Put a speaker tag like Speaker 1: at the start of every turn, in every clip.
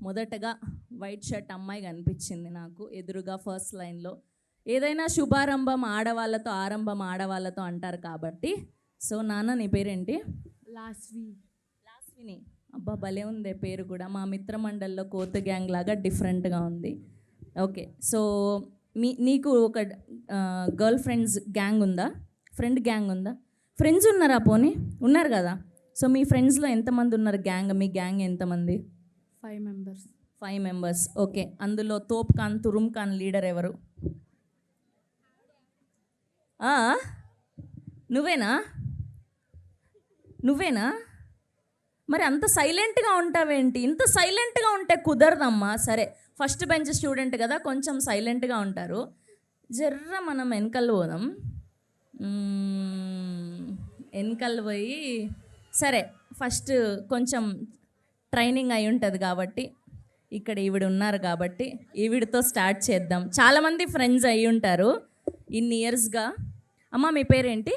Speaker 1: మొదటగా white shirt అమ్మాయి కనిపించింది నాకు ఎదురుగా ఫస్ట్ లైన్లో. ఏదైనా శుభారంభం ఆడవాళ్ళతో, ఆరంభం ఆడవాళ్ళతో అంటారు కాబట్టి. సో నాన్న నీ పేరేంటి? లాస్విని. అబ్బా భలే ఉంది పేరు కూడా. మా మిత్రమండలిలో కోత గ్యాంగ్ లాగా డిఫరెంట్గా ఉంది. ఓకే, సో నీకు ఒక గర్ల్ ఫ్రెండ్స్ గ్యాంగ్ ఉందా? ఫ్రెండ్ గ్యాంగ్ ఉందా? ఫ్రెండ్స్ ఉన్నారా? పోనీ ఉన్నారు కదా. సో మీ ఫ్రెండ్స్లో ఎంతమంది ఉన్నారు గ్యాంగ్? మీ గ్యాంగ్ ఎంతమంది? 5 మెంబర్స్. ఓకే, అందులో తోప్ ఖాన్, తురుమ్ ఖాన్ లీడర్ ఎవరు? నువ్వేనా? మరి అంత సైలెంట్గా ఉంటావేంటి? ఇంత సైలెంట్గా ఉంటే కుదరదమ్మా. సరే, ఫస్ట్ బెంచ్ స్టూడెంట్ కదా, కొంచెం సైలెంట్గా ఉంటారు. జర్ర మనం వెనకలు పోదాం. వెనకలు పోయి, సరే ఫస్ట్ కొంచెం ట్రైనింగ్ అయి ఉంటుంది కాబట్టి, ఇక్కడ ఈవిడ ఉన్నారు కాబట్టి ఈవిడతో స్టార్ట్ చేద్దాం. చాలామంది ఫ్రెండ్స్ అయి ఉంటారు ఇన్ని ఇయర్స్గా. అమ్మ మీ పేరేంటి?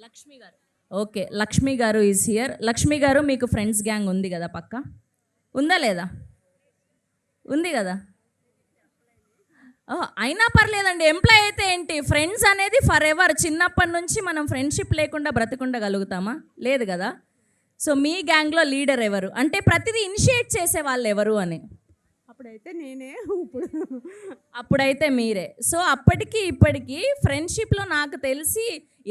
Speaker 1: లక్ష్మి గారు. ఓకే, లక్ష్మి గారు ఈజ్ హియర్. లక్ష్మి గారు, మీకు ఫ్రెండ్స్ గ్యాంగ్ ఉంది కదా పక్క? ఉందా లేదా? ఉంది కదా. అయినా పర్లేదండి, ఎంప్లాయ్ అయితే ఏంటి, ఫ్రెండ్స్ అనేది ఫర్ ఎవర్. చిన్నప్పటి నుంచి మనం ఫ్రెండ్షిప్ లేకుండా బ్రతకుండగలుగుతామా? లేదు కదా. సో మీ గ్యాంగ్లో లీడర్ ఎవరు? అంటే ప్రతిదీ ఇనిషియేట్ చేసే వాళ్ళు ఎవరు అని.
Speaker 2: అప్పుడైతే నేనే,
Speaker 1: అప్పుడైతే మీరే. సో అప్పటికి ఇప్పటికీ ఫ్రెండ్షిప్లో నాకు తెలిసి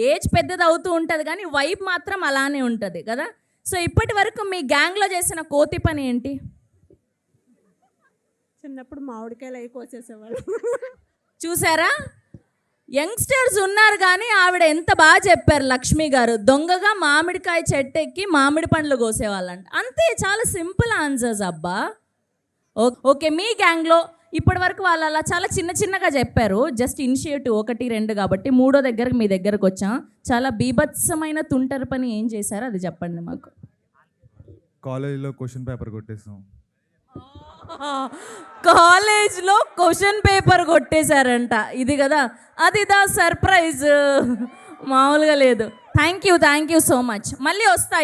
Speaker 1: ఏజ్ పెద్దది అవుతూ ఉంటుంది కానీ వైబ్ మాత్రం అలానే ఉంటుంది కదా. సో ఇప్పటి వరకు మీ గ్యాంగ్లో చేసిన కోతి పని ఏంటి?
Speaker 2: చిన్నప్పుడు మామిడికాయలు అవి కోసేసేవాళ్ళు.
Speaker 1: చూసారా, యంగ్స్టర్స్ ఉన్నారు కానీ ఆవిడ ఎంత బాగా చెప్పారు లక్ష్మి గారు. దొంగగా మామిడికాయ చెట్టు ఎక్కి మామిడి పండ్లు కోసేవాళ్ళంట. అంతే, చాలా సింపుల్ ఆన్సర్స్ అబ్బా. ఓకే, మీ గ్యాంగ్లో ఇప్పటి వరకు వాళ్ళు అలా చాలా చిన్నగా చెప్పారు. జస్ట్ ఇనిషియేటివ్ 1, 2 కాబట్టి మూడో దగ్గరకు మీ దగ్గరకు వచ్చాం. చాలా బీభత్సమైన తుంటరి పని ఏం చేశారో అది చెప్పండి మాకు.
Speaker 3: కాలేజీలో క్వశ్చన్ పేపర్ కొట్టేసాం.
Speaker 1: కాలేజ్లో క్వశ్చన్ పేపర్ కొట్టేశారంట. ఇది కదా, అదిదా సర్ప్రైజ్. మామూలుగా లేదు. Thank you so much. మళ్ళీ వస్తా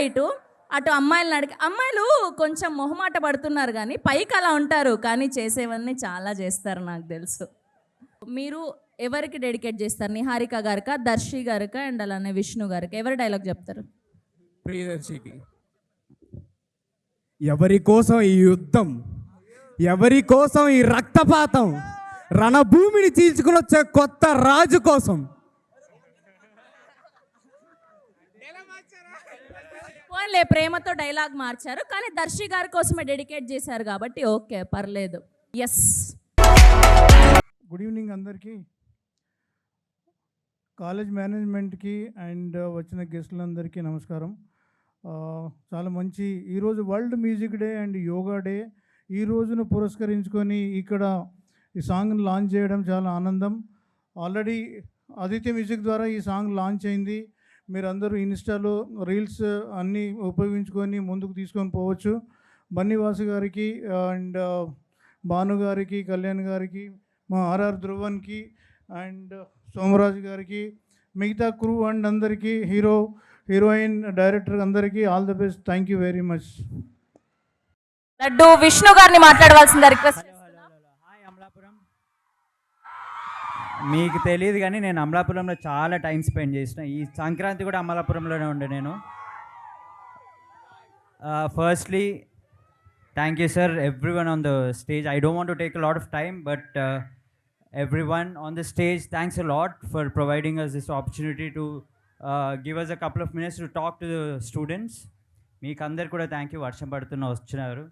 Speaker 1: అటు అమ్మాయిలను అడిగి. అమ్మాయిలు కొంచెం మొహమాట పడుతున్నారు కానీ పైకి అలా ఉంటారు, కానీ చేసేవన్నీ చాలా చేస్తారు నాకు తెలుసు. మీరు ఎవరికి డెడికేట్ చేస్తారు? నిహారిక గారికా, దర్శి గారికా, అండ్ అలానే విష్ణు గారికి? ఎవరి డైలాగ్ చెప్తారు?
Speaker 4: ప్రియదర్శికి. ఎవరి కోసం ఈ యుద్ధం, ఎవరి కోసం ఈ రక్తపాతం, రణభూమిని చీల్చుకుని వచ్చే కొత్త రాజు కోసం.
Speaker 1: పోన్లే, ప్రేమతో డైలాగ్ మార్చారు కానీ దర్శి గారి కోసమే డెడికేట్ చేశారు కాబట్టి ఓకే, పర్లేదు. ఎస్,
Speaker 5: గుడ్ ఈవినింగ్ అందరికీ. కాలేజ్ మేనేజ్మెంట్కి అండ్ వచ్చిన గెస్టులందరికీ నమస్కారం. చాలా మంచి, ఈరోజు world music day and yoga day. ఈ రోజును పురస్కరించుకొని ఇక్కడ ఈ సాంగ్ని లాంచ్ చేయడం చాలా ఆనందం. ఆల్రెడీ ఆదిత్య మ్యూజిక్ ద్వారా ఈ సాంగ్ లాంచ్ అయింది. మీరందరూ ఇన్స్టాలో రీల్స్ అన్నీ ఉపయోగించుకొని ముందుకు తీసుకొని పోవచ్చు. బన్నీవాసు గారికి అండ్ భాను గారికి, కళ్యాణ్ గారికి, మా ఆర్ఆర్ ధ్రువన్కి అండ్ సోమరాజు గారికి, మిగతా క్రూ అండ్ అందరికీ, హీరోయిన్, డైరెక్టర్ అందరికీ all the best. Thank you very much.
Speaker 1: Laddu Vishnu గారిని మాట్లాడవలసిందా రిక్వెస్ట్.
Speaker 6: హాయ్ అమలాపురం. మీకు తెలియదు కానీ నేను అమలాపురంలో చాలా టైం స్పెండ్ చేసిన. ఈ సంక్రాంతి కూడా అమలాపురంలోనే ఉండే నేను. Firstly thank you sir, everyone on the stage. I don't want to take a lot of time, but everyone on the stage, thanks a lot for providing us this opportunity to give us a couple of minutes to talk to the students. మీకు అందరు కూడా thank you. వర్షం పడుతున్న వచ్చినారు.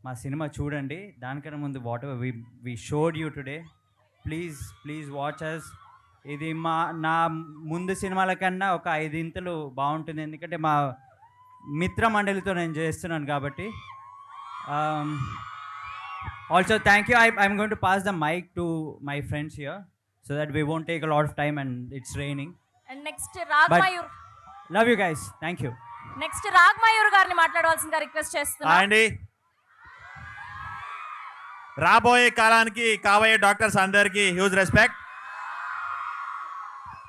Speaker 6: మా cinema చూడండి. దానికన్నా ముందు whatever we showed you today, please watch us. ఇది నా ముందు సినిమాల కన్నా ఒక 5 ఇంతలు బాగుంటుంది, ఎందుకంటే మా మిత్ర మండలితో నేను చేస్తున్నాను కాబట్టి. Also, thank you. I'm going to pass the mic to my friends here so that we won't take a lot of time and it's raining.
Speaker 1: And next Ragmayur.
Speaker 6: Love you guys. Thank you.
Speaker 1: Next Ragmayur గారిని మాట్లాడవలసిందిగా request చేస్తున్నా.
Speaker 7: అండి, రాబోయే కాలానికి కాబోయే doctors అందరికీ huge respect.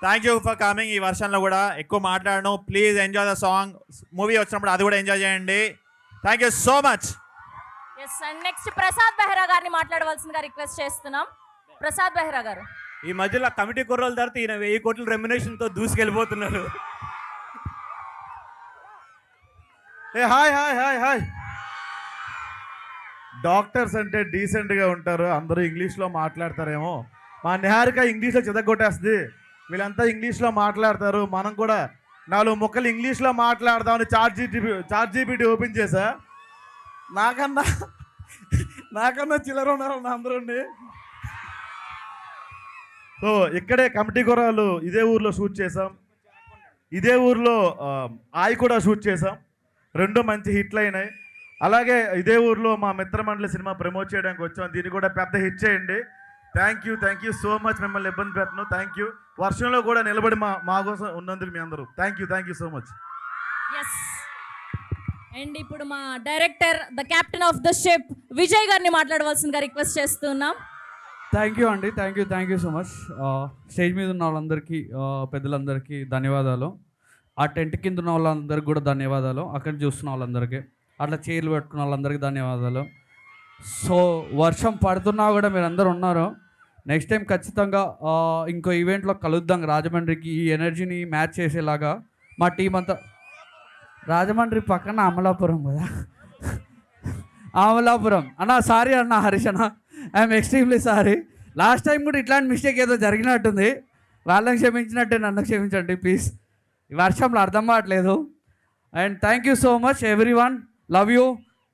Speaker 7: Thank you for coming. ఈ వర్షంలో కూడా ఎక్కువ మాట్లాడను. Please enjoy the song. Movie వచ్చినప్పుడు అది కూడా ఎంజాయ్ చేయండి. Thank you so much.
Speaker 1: Yes and next Prasad Behera గారిని మాట్లాడవలసిందిగా రిక్వెస్ట్ చేస్తున్నాం. ప్రసాద్ బెహ్రా గారు.
Speaker 8: ఈ మధ్యలో కమిటీ కుర్రోల తర్వాత ఈయన 1000 కోట్ల రెమ్యునేషన్తో దూసుకెళ్ళిపోతున్నారు.
Speaker 3: Hi hi hi hi. Doctors అంటే డీసెంట్గా ఉంటారు, అందరూ ఇంగ్లీష్లో మాట్లాడతారేమో. మా నిహారిక ఇంగ్లీష్లో చెదగొట్టేస్తుంది. వీళ్ళంతా ఇంగ్లీష్లో మాట్లాడతారు, మనం కూడా 4 ముక్కలు ఇంగ్లీష్లో మాట్లాడదామని చాట్ జీపీటీ ఓపెన్ చేశా. నాకన్నా చిల్లర ఉన్నారు అందరూ. సో ఇక్కడే కమిటీ కుర్రాలు ఇదే ఊర్లో షూట్ చేసాం, ఇదే ఊర్లో ఆయి కూడా షూట్ చేసాం. 2 మంచి హిట్లు అయినాయి. అలాగే ఇదే ఊర్లో మా మిత్రమండలి సినిమా ప్రమోట్ చేయడానికి వచ్చాం, దీన్ని కూడా పెద్ద హిట్ చేయండి. Thank you so much. మిమ్మల్ని ఇబ్బంది పెట్టను. Thank you. వర్షంలో కూడా నిలబడి మా కోసం ఉన్నందుకు మీ అందరూ thank you so much.
Speaker 1: Yes and ఇప్పుడు మా director the captain of the ship Vijay గారిని మాట్లాడవలసిందిగా రిక్వెస్ట్ చేస్తున్నాం.
Speaker 9: థ్యాంక్ యూ అండి, thank you so much. Stage మీద ఉన్న వాళ్ళందరికీ, పెద్దలందరికీ ధన్యవాదాలు. ఆ టెంట్ కింద ఉన్న వాళ్ళందరికీ కూడా ధన్యవాదాలు. అక్కడ చూస్తున్న వాళ్ళందరికీ, అట్లా చైర్లు పెట్టుకున్న వాళ్ళందరికీ ధన్యవాదాలు. సో వర్షం పడుతున్నా కూడా మీరు అందరూ ఉన్నారు. నెక్స్ట్ టైం ఖచ్చితంగా ఇంకో ఈవెంట్లో కలుద్దాం. రాజమండ్రికి ఈ ఎనర్జీని మ్యాచ్ చేసేలాగా మా టీం అంతా. రాజమండ్రి పక్కన అమలాపురం కదా, అమలాపురం అన్న. సారీ అన్న హరీష్ అన్న, I'm extremely sorry. Last time కూడా ఇట్లాంటి మిస్టేక్ ఏదో జరిగినట్టుంది. వాళ్ళని క్షమించినట్టే నన్ను క్షమించండి ప్లీజ్. వర్షంలో అర్థం కావట్లేదు. And thank you so much everyone. Love you.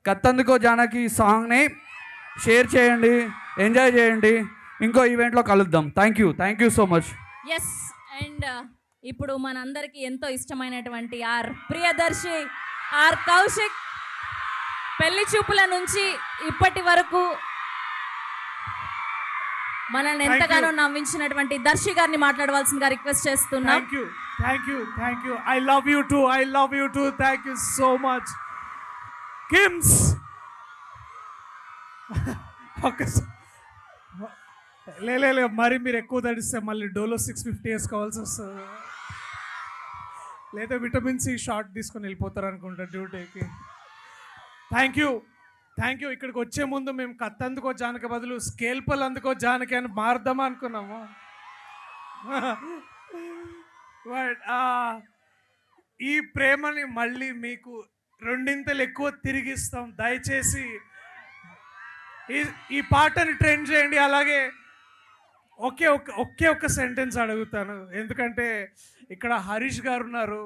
Speaker 9: Kattanduko Janaki సాంగ్ని షేర్ చేయండి, ఎంజాయ్ చేయండి. ఇంకో ఈవెంట్లో కలుద్దాం. Thank you so much.
Speaker 1: Yes and ఇప్పుడు మనందరికీ ఎంతో ఇష్టమైనటువంటి ఆర్ ప్రియదర్శి, ఆర్ కౌశిక్, పెళ్లి చూపుల నుంచి ఇప్పటి వరకు మనల్ని ఎంతగానో నవ్వించినటువంటి దర్శి గారిని మాట్లాడవలసిందిగా రిక్వెస్ట్ చేస్తున్నాం.
Speaker 8: Thank you. I love you two. Thank you so much. KIMS లే మరి మీరు ఎక్కువ తడిస్తే మళ్ళీ డోలో 650 వేసుకోవాల్సి వస్తుంది, లేదా విటమిన్ సి షార్ట్ తీసుకొని వెళ్ళిపోతారు అనుకుంటా డ్యూటీకి. Thank you. ఇక్కడికి వచ్చే ముందు మేము కత్తందుకో జానకి బదులు స్కేల్పల్ అందుకో జానకి అని మారుద్దామా అనుకున్నాము. బట్ ఈ ప్రేమని మళ్ళీ మీకు 2 ఎక్కువ తిరిగిస్తాం. దయచేసి ఈ పాటని ట్రెండ్ చేయండి. అలాగే ఒకే ఒక్క సెంటెన్స్ అడుగుతాను, ఎందుకంటే ఇక్కడ హరీష్ గారు ఉన్నారు.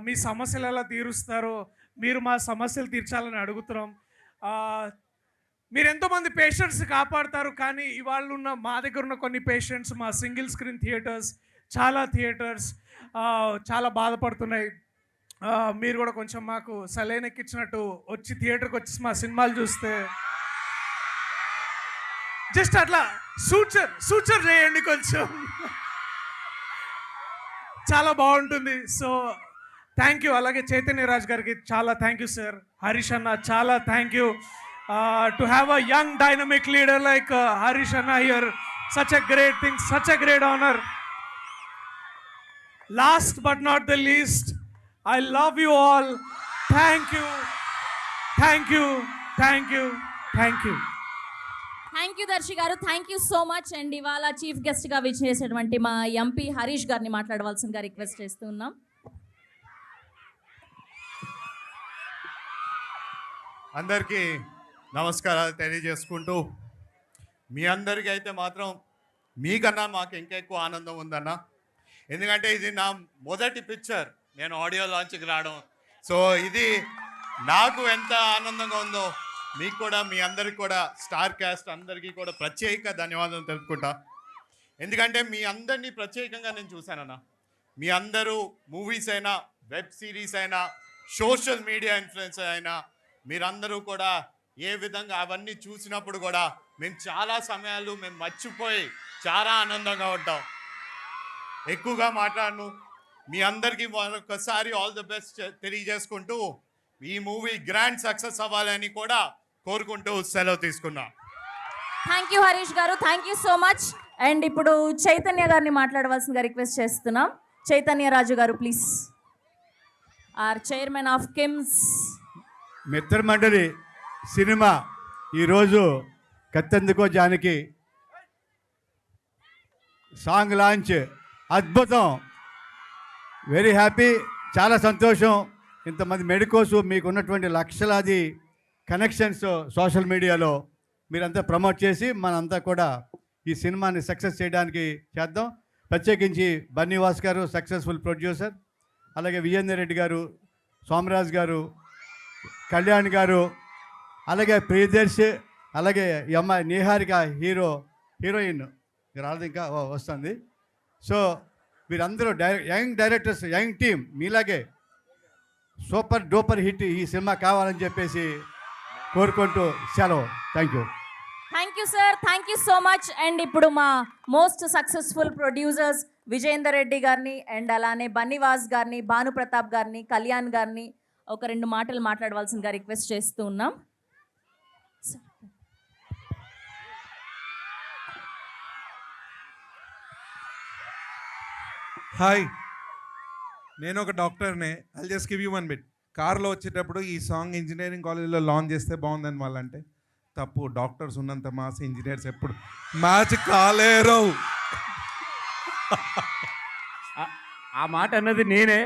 Speaker 8: మీ సమస్యలు ఎలా తీరుస్తారో, మీరు మా సమస్యలు తీర్చాలని అడుగుతున్నాం. మీరు ఎంతోమంది పేషెంట్స్ కాపాడతారు, కానీ ఇవాళ ఉన్న మా దగ్గర ఉన్న కొన్ని పేషెంట్స్ మా సింగిల్ స్క్రీన్ థియేటర్స్, చాలా థియేటర్స్ చాలా బాధపడుతున్నాయి. మీరు కూడా కొంచెం మాకు సలైన్ ఎక్కించినట్టు వచ్చి థియేటర్కి వచ్చి మా సినిమాలు చూస్తే జస్ట్ అట్లా సూచర్ చేయండి కొంచెం, చాలా బాగుంటుంది. So thank you. అలాగే చైతన్య రాజ్ గారికి చాలా థ్యాంక్ యూ సార్. హరీష్ అన్న చాలా thank you. To have a young dynamic leader like Harish అన్న here, such a great thing, such a great honor. Last but not the least, I love you all. Thank you.
Speaker 1: Thank you Darshi garu, thank you so much. And ఇవాళ chief గెస్ట్గా విచ్చేసేటువంటి మా MP Harish గారిని మాట్లాడవలసిందిగా request చేస్తున్నాం.
Speaker 7: అందరికీ నమస్కారాలు తెలియజేసుకుంటూ, మీ అందరికీ అయితే మాత్రం మీకన్నా మాకు ఇంకా ఎక్కువ ఆనందం ఉందన్న. ఎందుకంటే ఇది నా మొదటి పిక్చర్ నేను ఆడియో లాంచ్కి రావడం. సో ఇది నాకు ఎంత ఆనందంగా ఉందో మీకు కూడా, మీ అందరికి కూడా, స్టార్ క్యాస్ట్ అందరికీ కూడా ప్రత్యేక ధన్యవాదాలు తెలుపుకుంటా. ఎందుకంటే మీ అందరినీ ప్రత్యేకంగా నేను చూశానన్న. మీ అందరూ మూవీస్ అయినా, వెబ్ సిరీస్ అయినా, సోషల్ మీడియా ఇన్ఫ్లుయెన్సర్ అయినా, మీరందరూ కూడా ఏ విధంగా అవన్నీ చూసినప్పుడు కూడా మేము చాలా సమయాలు మేము మర్చిపోయి చాలా ఆనందంగా ఉంటాం. ఎక్కువగా మాట్లాడను. మీ అందరికీ మరొకసారి ఆల్ ది బెస్ట్ తెలియజేసుకుంటూ ఈ మూవీ గ్రాండ్ సక్సెస్ అవ్వాలని కూడా కోరుకుంటూ సెలవు తీసుకున్నా.
Speaker 1: Thank you Harish garu, thank you so much. And ఇప్పుడు చైతన్య గారిని మాట్లాడవలసిందిగా రిక్వెస్ట్ చేస్తున్నాం. Chaitanya Raju garu please, our chairman of KIMS.
Speaker 10: Mitramandali cinema ఈరోజు కత్తందుకో జానకి సాంగ్ లాంచ్ అద్భుతం, వెరీ హ్యాపీ, చాలా సంతోషం. ఇంతమంది మెడికోస్, మీకు ఉన్నటువంటి లక్షలాది కనెక్షన్స్ సోషల్ మీడియాలో మీరంతా ప్రమోట్ చేసి మనంతా కూడా ఈ సినిమాని సక్సెస్ చేయడానికి చేద్దాం. ప్రత్యేకించి బన్నీవాస్ గారు సక్సెస్ఫుల్ ప్రొడ్యూసర్, అలాగే విజేందర్ రెడ్డి గారు, సోమరాజ్ గారు, కళ్యాణ్ గారు, అలాగే ప్రియదర్శి, అలాగే ఈ అమ్మాయి నిహారిక హీరోయిన్ రాదు, ఇంకా వస్తుంది. సో వీరందరూ యంగ్ డైరెక్టర్స్, యంగ్ టీమ్, మీలాగే సూపర్ డూపర్ హిట్ ఈ సినిమా కావాలని చెప్పేసి కోరుకుంటూ సెలవు. Thank you.
Speaker 1: Thank you sir, thank you so much. And ఇప్పుడు మా most successful producers Vijayender Reddy గారిని అండ్ అలానే బన్నీవాస్ గారిని, భాను ప్రతాప్ గారిని, కళ్యాణ్ గారిని ఒక 2 మాటలు మాట్లాడవలసిందిగా రిక్వెస్ట్ చేస్తూ ఉన్నాం.
Speaker 11: హాయ్, నేను ఒక డాక్టర్నే. I just give you one bit. కార్లో వచ్చేటప్పుడు ఈ సాంగ్ ఇంజనీరింగ్ కాలేజీలో లాంచ్ చేస్తే బాగుందని వాళ్ళంటే తప్పు. డాక్టర్స్ ఉన్నంత మాస్ ఇంజనీర్స్ ఎప్పుడు మ్యాచ్ కాలేరు.
Speaker 12: ఆ మాట అన్నది నేనే.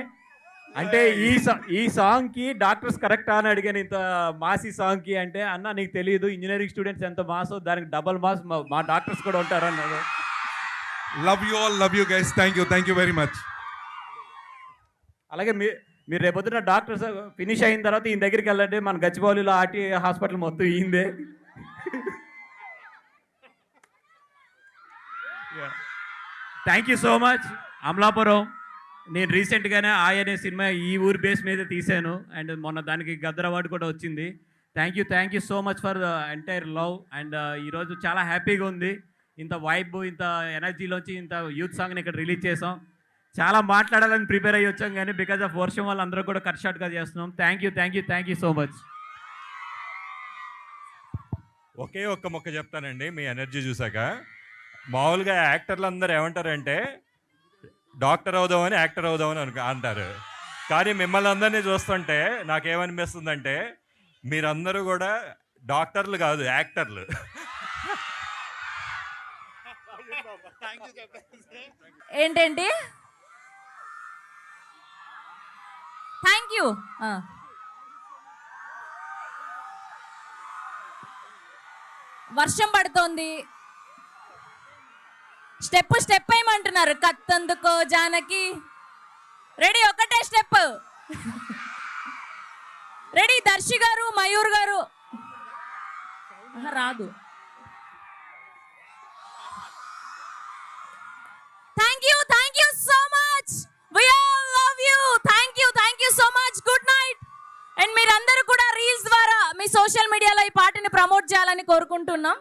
Speaker 12: అంటే ఈ సాంగ్కి డాక్టర్స్ కరెక్టా అని అడిగాను. ఇంత మాస్ ఈ సాంగ్కి అంటే, అన్న నీకు తెలియదు ఇంజనీరింగ్ స్టూడెంట్స్ ఎంత మాసో దానికి డబల్ మాస్ మా డాక్టర్స్ కూడా ఉంటారు అన్నారు.
Speaker 11: Love you all, love you guys. Thank you very much.
Speaker 12: అలాగే మీరు రేపొద్దున డాక్టర్స్ ఫినిష్ అయిన తర్వాత ఈయన దగ్గరికి వెళ్ళండి. మన గచ్చిబౌలిలో ఆర్టీ హాస్పిటల్ మొత్తం ఈయందే. Thank you so much. Amalapuram, నేను రీసెంట్గానే అనే సినిమా ఈ ఊరి బేస్ మీద తీశాను అండ్ మొన్న దానికి గద్దర్ అవార్డు కూడా వచ్చింది. Thank you so much for the entire love. And ఈరోజు చాలా హ్యాపీగా ఉంది. ఇంత వైబ్, ఇంత ఎనర్జీలోంచి ఇంత యూత్ సాంగ్ని ఇక్కడ రిలీజ్ చేసాం. చాలా మాట్లాడాలని ప్రిపేర్ అయ్యి వచ్చాం కానీ బికాజ్ ఆఫ్ వర్షం వల్ల అందరూ కూడా కట్ షార్ట్గా చేస్తున్నాం. Thank you so much.
Speaker 13: ఒకే ఒక్క మొక్క చెప్తానండి మీ ఎనర్జీ చూసాక. మామూలుగా యాక్టర్లు అందరూ ఏమంటారంటే డాక్టర్ అవుదామని యాక్టర్ అవుదామని అంటారు. కానీ మిమ్మల్ని అందరినీ చూస్తుంటే నాకేమనిపిస్తుందంటే మీరందరూ కూడా డాక్టర్లు కాదు, యాక్టర్లు.
Speaker 1: ఏంటండి? Thank you. వర్షం పడుతోంది, స్టెప్ వేయమంటున్నారు. కత్తందుకో జానకి. రెడీ? ఒకటే స్టెప్. రెడీ? దర్శి గారు, మయూర్ గారు. రాదు. Thank you so much. We all love you. Thank you so much. Good night. And మీరందరూ కూడా రీల్స్ ద్వారా మీ సోషల్ మీడియాలో ఈ పాటని ప్రమోట్ చేయాలని కోరుకుంటున్నాం.